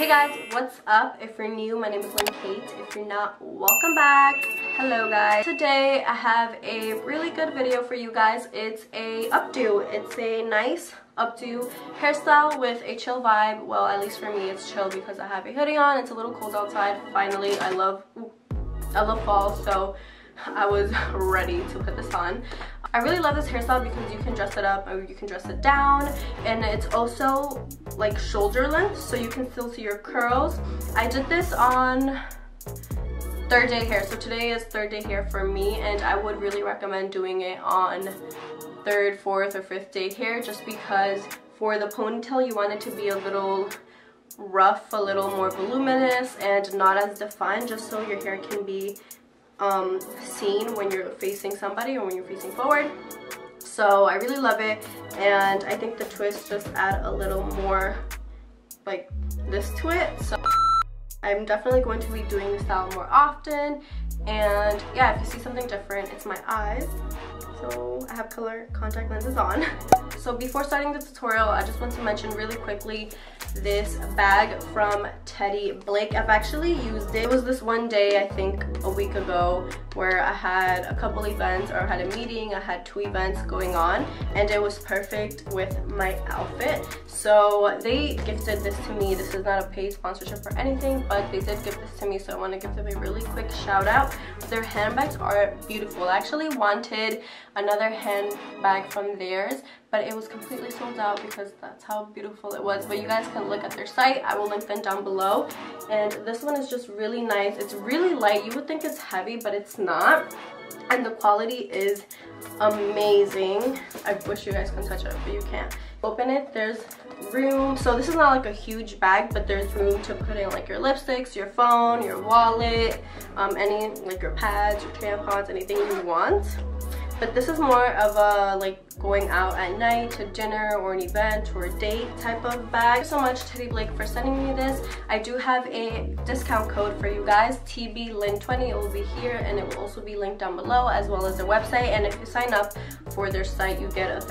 Hey guys, what's up? If you're new, my name is LynnKate. If you're not, welcome back. Hello guys. Today I have a really good video for you guys. It's a updo. It's a nice updo hairstyle with a chill vibe. Well, at least for me it's chill because I have a hoodie on. It's a little cold outside. Finally, I love fall, so I was ready to put this on. I really love this hairstyle because you can dress it up or you can dress it down, and it's also like shoulder length, so you can still see your curls. I did this on third day hair, so today is third day hair for me, and I would really recommend doing it on third, fourth, or fifth day hair, just because for the ponytail you want it to be a little rough, a little more voluminous, and not as defined, just so your hair can be seen when you're facing somebody or when you're facing forward. So I really love it, and I think the twists just add a little more like this to it. So I'm definitely going to be doing this style more often, and yeah, if you see something different, it's my eyes. So I have color contact lenses on. So before starting the tutorial, I just want to mention really quickly this bag from Teddy Blake. I've actually used it. It was this one day, I think a week ago, where I had a couple events, or I had a meeting, I had 2 events going on, and it was perfect with my outfit. So they gifted this to me. This is not a paid sponsorship or anything, but they did give this to me, so I want to give them a really quick shout out. Their handbags are beautiful. I actually wanted another handbag from theirs, but it was completely sold out because that's how beautiful it was. But you guys can look at their site. I will link them down below. And this one is just really nice. It's really light. You would think it's heavy, but it's not. And the quality is amazing. I wish you guys can touch it, but you can't. Open it, there's room. So this is not like a huge bag, but there's room to put in like your lipsticks, your phone, your wallet, any like your pads, your tampons, anything you want. But this is more of a like going out at night to dinner or an event or a date type of bag. Thank you so much, Teddy Blake, for sending me this. I do have a discount code for you guys, TBLynn20. It will be here, and it will also be linked down below, as well as their website. And if you sign up for their site, you get a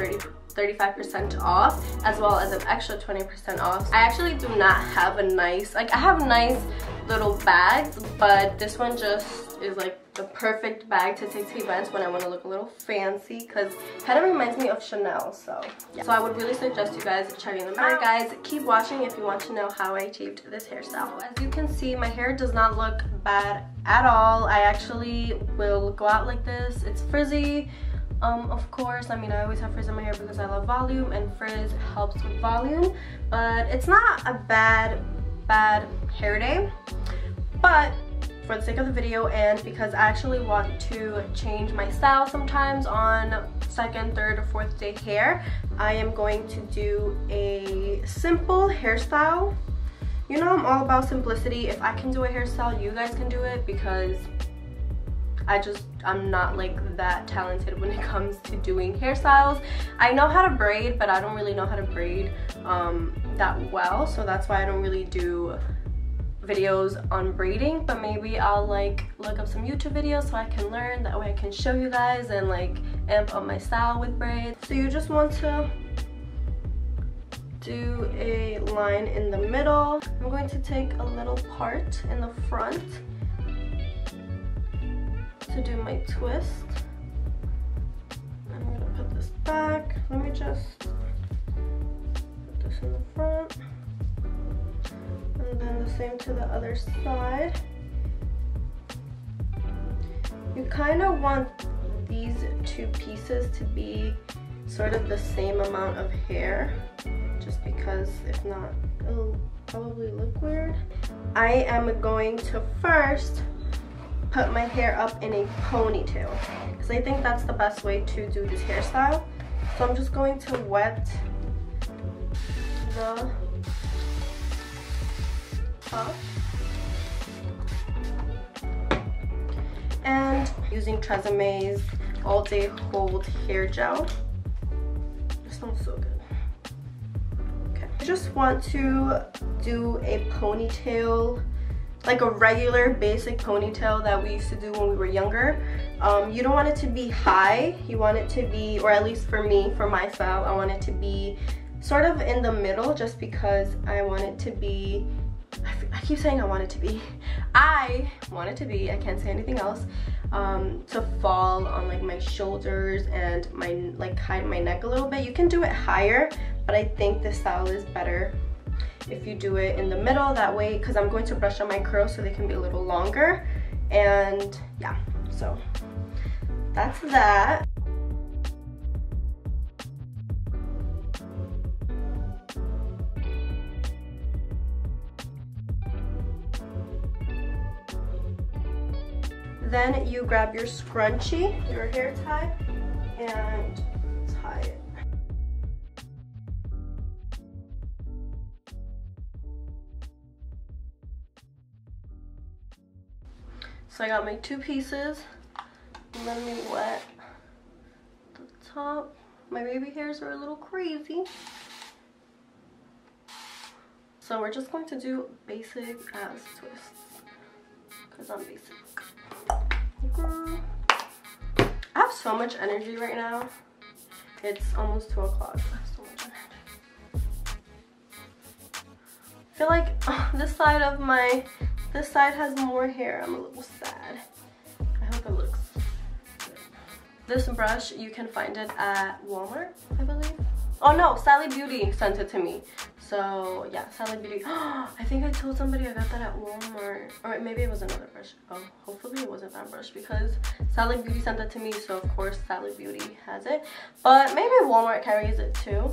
35% off, as well as an extra 20% off. I actually do not have a nice, like I have nice little bags, but this one just is like the perfect bag to take to events when I want to look a little fancy, because it kind of reminds me of Chanel. So yeah. So I would really suggest you guys checking them out. Guys, keep watching if you want to know how I achieved this hairstyle. As you can see, my hair does not look bad at all. I actually will go out like this. It's frizzy. Of course, I mean, I always have frizz in my hair because I love volume, and frizz helps with volume, but it's not a bad hair day. But for the sake of the video, and because I actually want to change my style sometimes on second, third, or fourth day hair, I am going to do a simple hairstyle. You know, I'm all about simplicity. If I can do a hairstyle, you guys can do it, because I'm not like that talented when it comes to doing hairstyles. I know how to braid, but I don't really know how to braid that well, so that's why I don't really do videos on braiding. But maybe I'll like look up some YouTube videos so I can learn. That way I can show you guys and like amp up my style with braids. So you just want to do a line in the middle. I'm going to take a little part in the front to do my twist. I'm gonna put this back. Let me just put this in the front, and then the same to the other side. You kind of want these 2 pieces to be sort of the same amount of hair, just because if not, it'll probably look weird. I am going to first put my hair up in a ponytail, because I think that's the best way to do this hairstyle. So I'm just going to wet the top, and using Treseme's All Day Hold Hair Gel. It smells so good. Okay, I just want to do a ponytail, like a regular basic ponytail that we used to do when we were younger. You don't want it to be high. You want it to be, or at least for me, for my style, I want it to be sort of in the middle, just because I want it to be I keep saying I want it to be. I want it to be, I can't say anything else, to fall on like my shoulders and my, like, hide my neck a little bit. You can do it higher, but I think this style is better if you do it in the middle, that way, because I'm going to brush on my curls so they can be a little longer. And yeah, so that's that. Then you grab your scrunchie, your hair tie, and tie it. So I got my 2 pieces. Let me wet the top. My baby hairs are a little crazy. So we're just going to do basic ass twists, because I'm basic. I have so much energy right now. It's almost 2 o'clock. I have so much energy. I feel like this side has more hair. I'm a little sad. I hope it looks good. This brush, you can find it at Walmart, I believe. Oh no, Sally Beauty sent it to me. So yeah, Sally Beauty. I think I told somebody I got that at Walmart. Or maybe it was another brush. Oh, hopefully it wasn't that brush, because Sally Beauty sent it to me, so of course Sally Beauty has it. But maybe Walmart carries it too.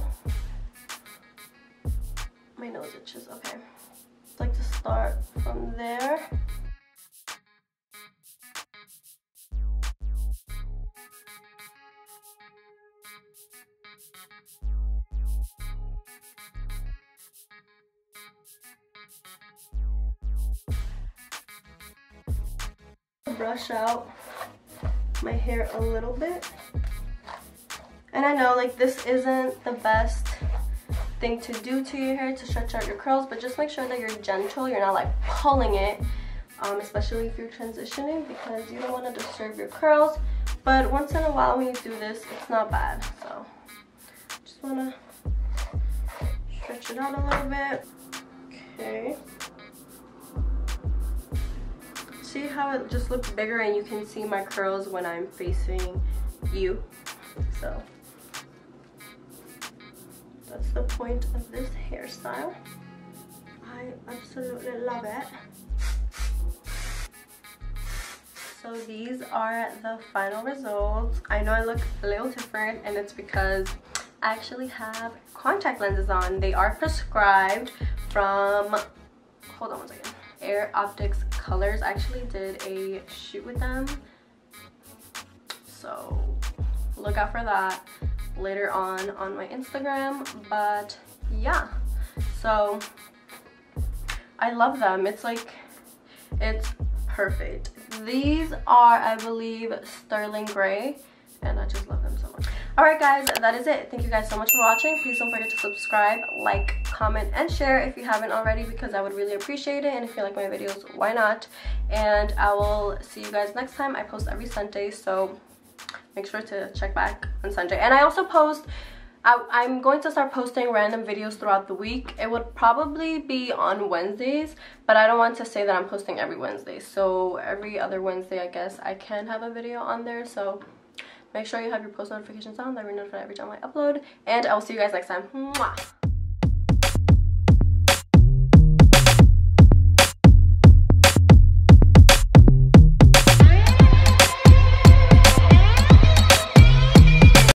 My nose itches, okay. I'd like to start from there. Brush out my hair a little bit. And I know, like, this isn't the best thing to do to your hair to stretch out your curls, but just make sure that you're gentle. You're not like pulling it, especially if you're transitioning, because you don't want to disturb your curls. But once in a while when you do this, it's not bad. So just want to stretch it out a little bit. Okay. See how it just looks bigger, and you can see my curls when I'm facing you. So that's the point of this hairstyle. I absolutely love it. So these are the final results. I know I look a little different, and it's because I actually have contact lenses on. They are prescribed from, hold on one second, Air Optics Colors. I actually did a shoot with them, so look out for that later on my Instagram. But yeah, so I love them. It's like, it's perfect. These are, I believe, sterling gray, and I just love them so much. Alright guys, that is it. Thank you guys so much for watching. Please don't forget to subscribe, like, comment, and share if you haven't already, because I would really appreciate it. And if you like my videos, why not? And I will see you guys next time. I post every Sunday, so make sure to check back on Sunday. And I also post, I'm going to start posting random videos throughout the week. It would probably be on Wednesdays, but I don't want to say that I'm posting every Wednesday. So every other Wednesday, I guess, I can have a video on there. So make sure you have your post notifications on, that you're notified every time I upload. And I will see you guys next time. Mwah!